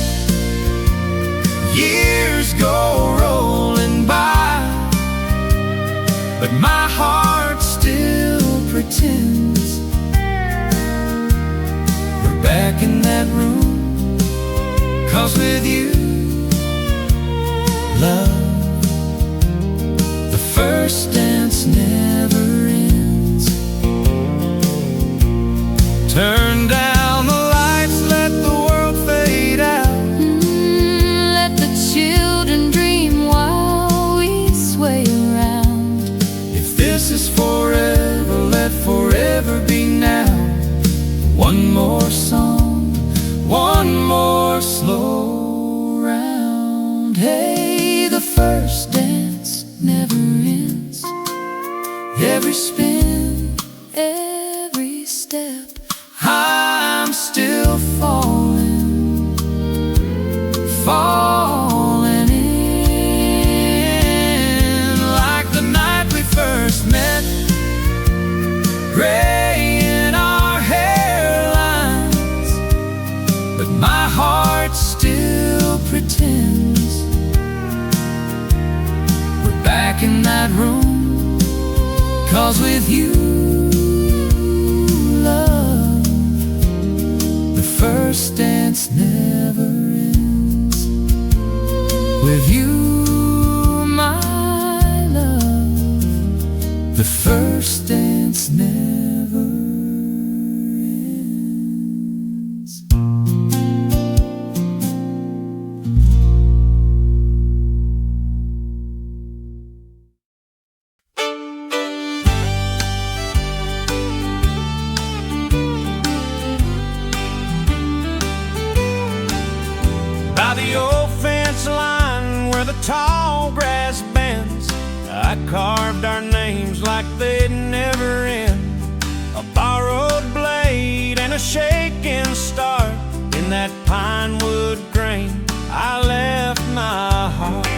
years go rolling by, but my heart still pretends we're back in that room. 'Cause with you, love, the first dance never ends. Turn down the lights, let the world fade out. Let the children dream while we sway around. If this is forever, let forever be now. One more song, one more slow round. Hey, the first dance never ends. Every spin, every step, I'm still falling in. Like the night we first met, gray in our hairlines, but my heart still pretends we're back in that room. 'Cause with you, love, the first dance never ends. With you, my love, the first dance never ends. By the old fence line where the tall grass bends, I carved our names like they'd never end. A borrowed blade and a shaking start. In that pine wood grain I left my heart.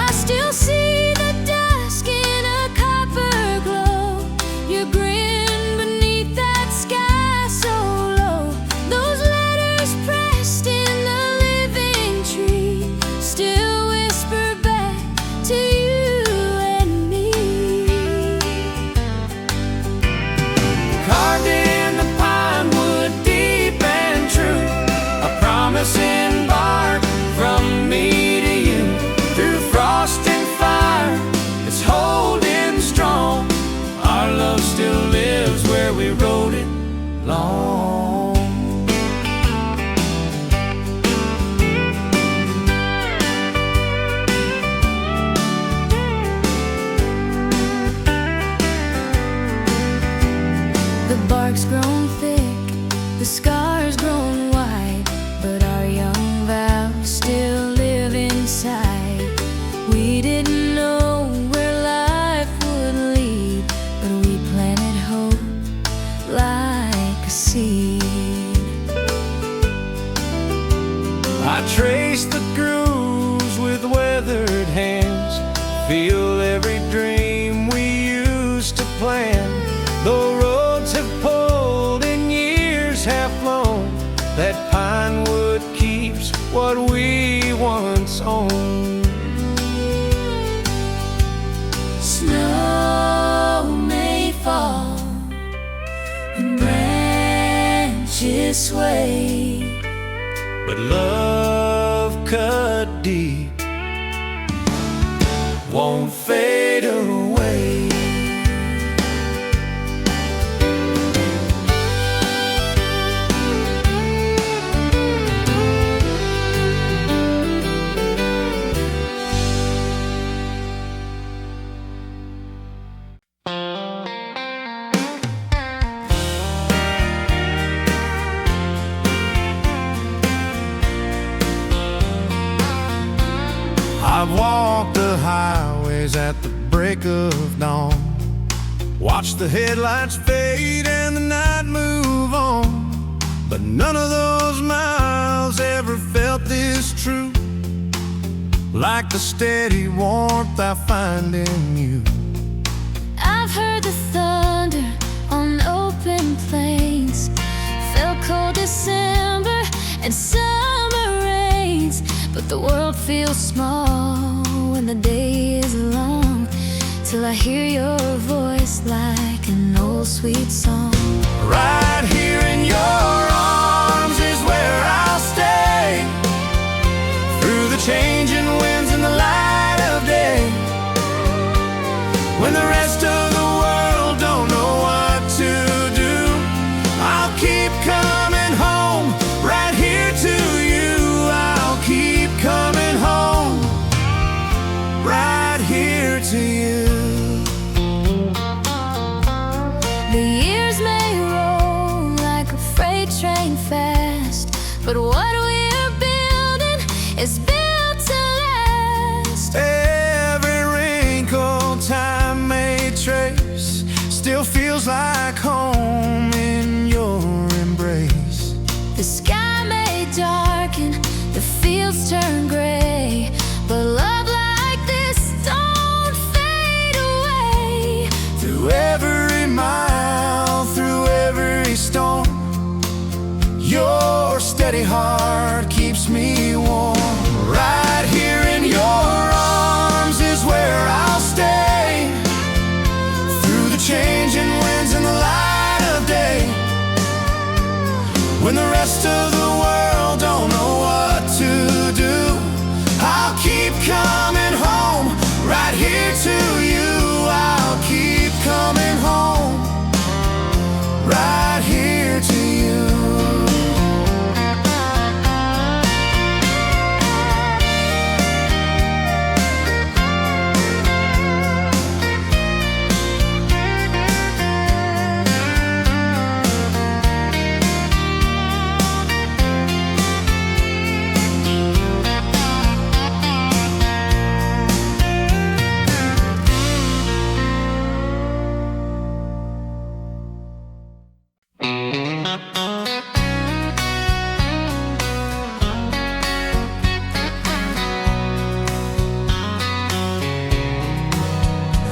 I still see the dusk in a copper glow. Your grin beneath that sky so low. Those letters pressed in the living tree still whisper back to you and me. Carved in the pine wood, deep and true, a promise in bark from me to you. Through frost and fire, it's holding strong. Our love still lives where we wrote it long. The bark's grown thick, the scar's grown wide, but our young vows still live inside. We didn't know where life would lead, but we planted hope like a seed. I trace the grooves with weathered hands, feel every dream we used to plan. Though roads have pulled and years have flown, that pine wood keeps what we once owned. Snow may fall and branches sway, But love cut deep won't fade away. I've walked the highways at the break of dawn, watched the headlights fade and the night move on, but none of those miles ever felt this true, like the steady warmth I find in you. I've heard the thunder on open plains, felt cold December and summer rains, but the world feels small when the day is long, till I hear your voice like an old sweet song. Right here in your arms is where I'll stay, through the changing winds and the light of day. When the rest of the world don't know what to do, I'll keep coming home, right here to you. I'll keep coming home, right here to you. The years may roll like a freight train fast, but what we're building is built to last. Every wrinkle time may trace still feels like home in your embrace. The sky may darken, the fields turn gray, but love like this don't fade away. Through every mile, through every storm, your steady heart keeps me warm. Right here in your arms is where I'll stay, through the changing winds and the light of day. When the rest of the world don't know what to do, I'll keep coming home, right here to you. I'll keep coming home, right here to you.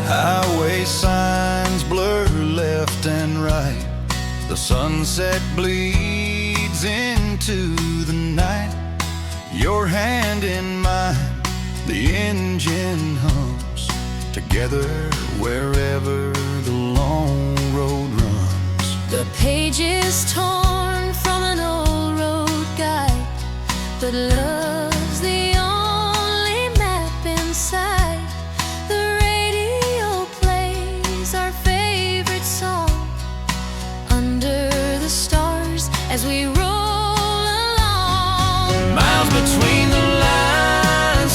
Highway signs blur left and right, the sunset bleeds into the night. Your hand in mine, the engine hums together wherever the long road runs. The page is torn from an old road guide, but love's the only map inside. The radio plays our favorite song under the stars as we roll along. Miles between the lines,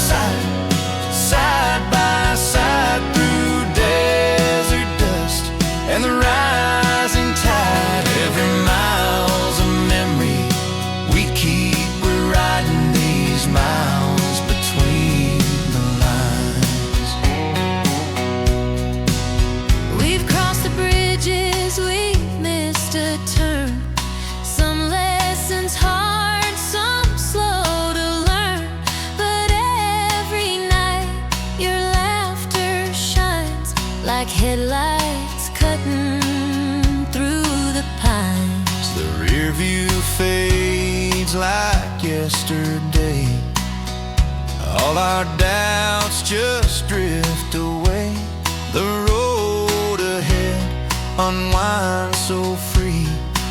side by side, through desert dust and the rising tide. Every mile's a memory we keep. We're riding these miles between the lines. We've crossed the bridges, we've missed a turn. Some lessons hard, some slow to learn. But every night your laughter shines like headlights cutting through the pines. The rear view fades like yesterday, all our doubts just drift away. The road ahead unwinds so free.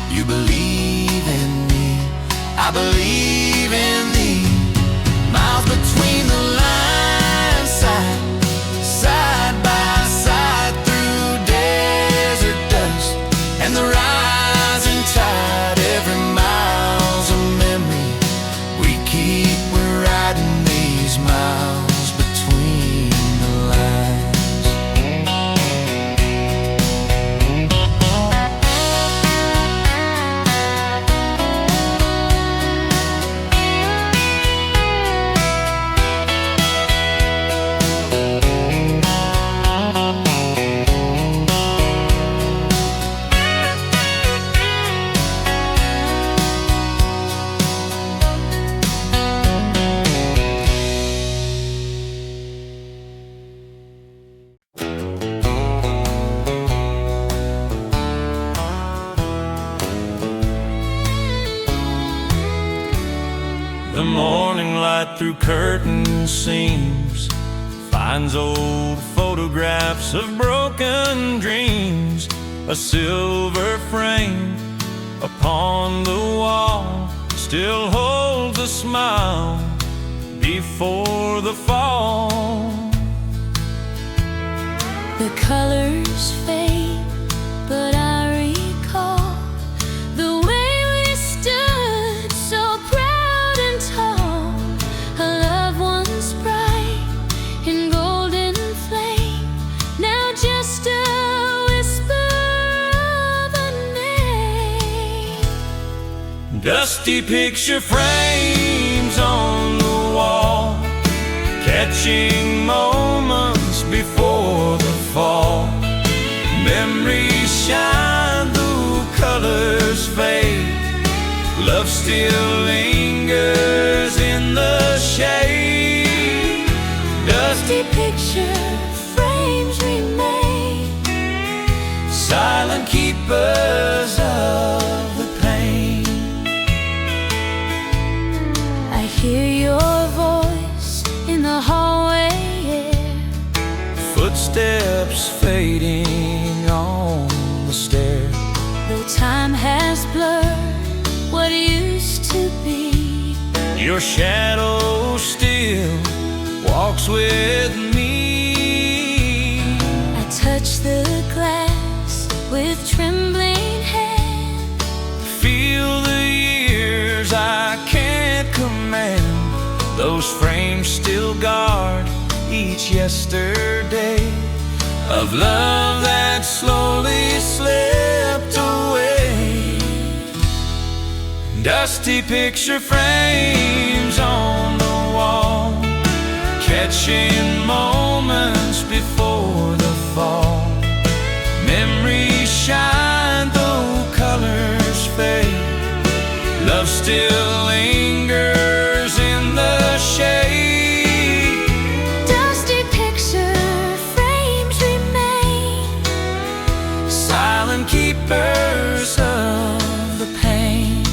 You believe in me, I believe in thee. Miles between the lines, side by side, through desert dust and the rising tide. Every mile's a memory we keep. We're riding these miles between the lines. right through curtain seams, finds old photographs of broken dreams. A silver frame upon the wall still holds a smile before the fall. The colors fade, but I recall the way we stood so proud and tall. A loved one's bright in golden flame, now just a whisper of a name. Dusty picture frames on the wall, catching moments before the fall. Memories shine though colors fade, love still lingers in the shade. Dusty Picture frames remain, silent keepers of the pain. I hear your voice in the hallway air, Footsteps fading on the stair. though time has blurred what used to be. Your shadow still walks with me. I touch the glass with trembling hand, Feel the years I can't command. Those frames still guard each yesterday of love that slowly slipped away. Dusty picture frames on the wall, catching moments before the fall. Memories shine though colors fade, love still lingers in the shade. dusty picture frames remain, Silent keepers of the pain.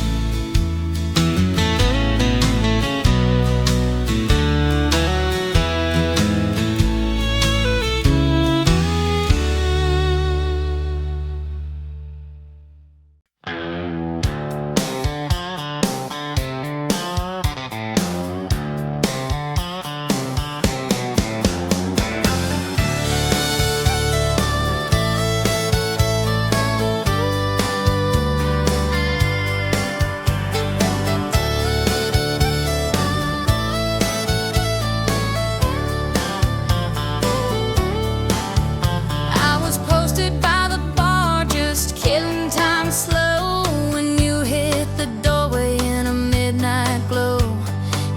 I was posted by the bar, just killing time slow, when you hit the doorway in a midnight glow.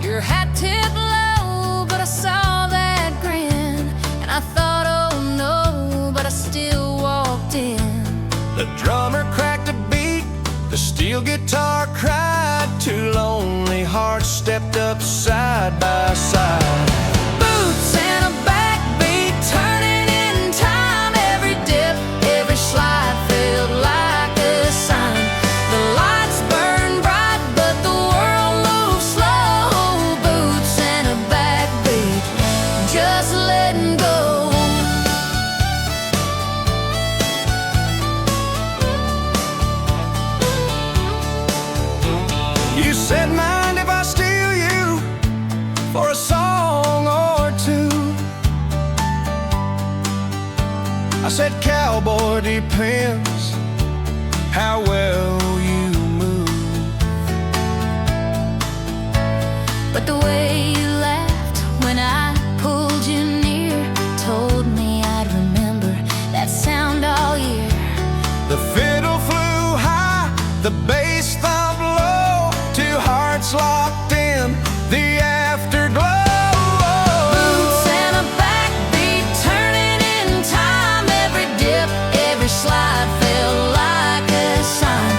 Your hat tipped low, but I saw that grin, and I thought, oh no, but I still walked in. The drummer cracked a beat, the steel guitar cried. Two lonely hearts stepped up side by side. Boots and a backbeat, turning in time. Every dip, every slide felt like a sign. The lights burned bright, but the world moved slow. Boots and a backbeat, just letting go. You said, mind if I steal you for a song or two? I said, cowboy, depends how well you move. But the way you laughed when I pulled you near told me I'd remember that sound all year. The fiddle flew high, the bass thumped low, two hearts locked in the afterglow. Boots and a backbeat, turning in time. Every dip, every slide felt like a sign.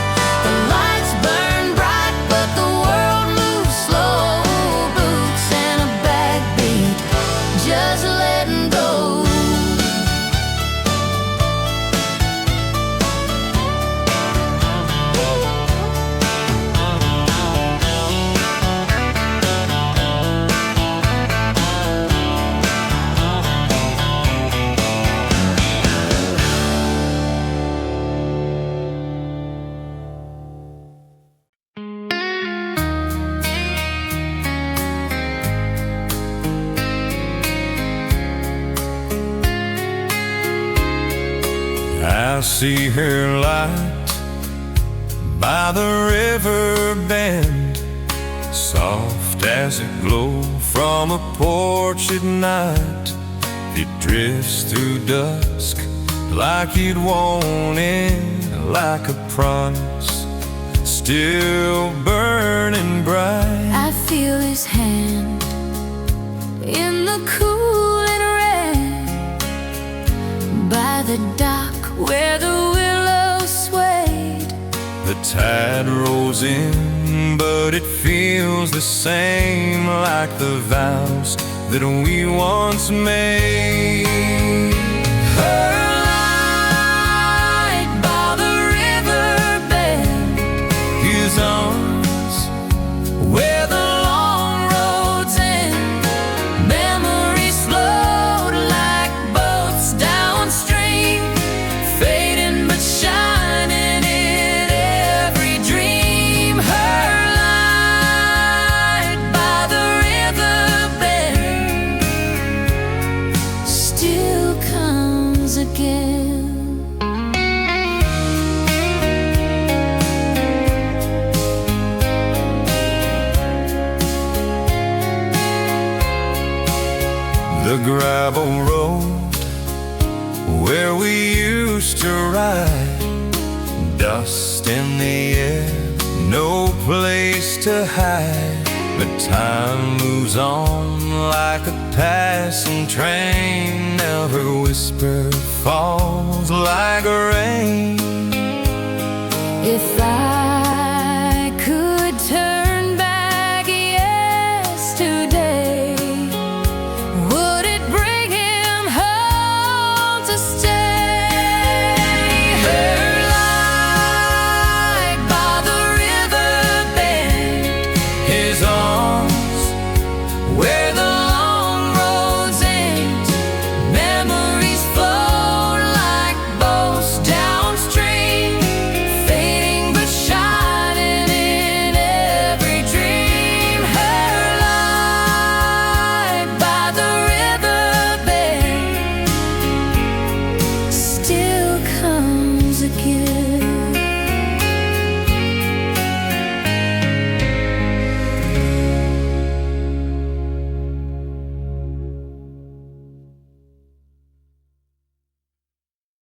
I see her light by the river bend, soft as a glow from a porch at night. It drifts through dusk like you'd want it, like a promise still burning bright. I feel his hand in the cooling rain by the dock where the willow swayed. The tide rolls in, but it feels the same, like the vows that we once made. Her light by the river bed, his arms where the long roads end. Memories float like boats downstream, fading but shining in every dream. Her light by the river bed still comes again. The gravel road where we used to ride, dust in the air, no place to hide. But time moves on like a passing train, now her whisper falls like rain. If I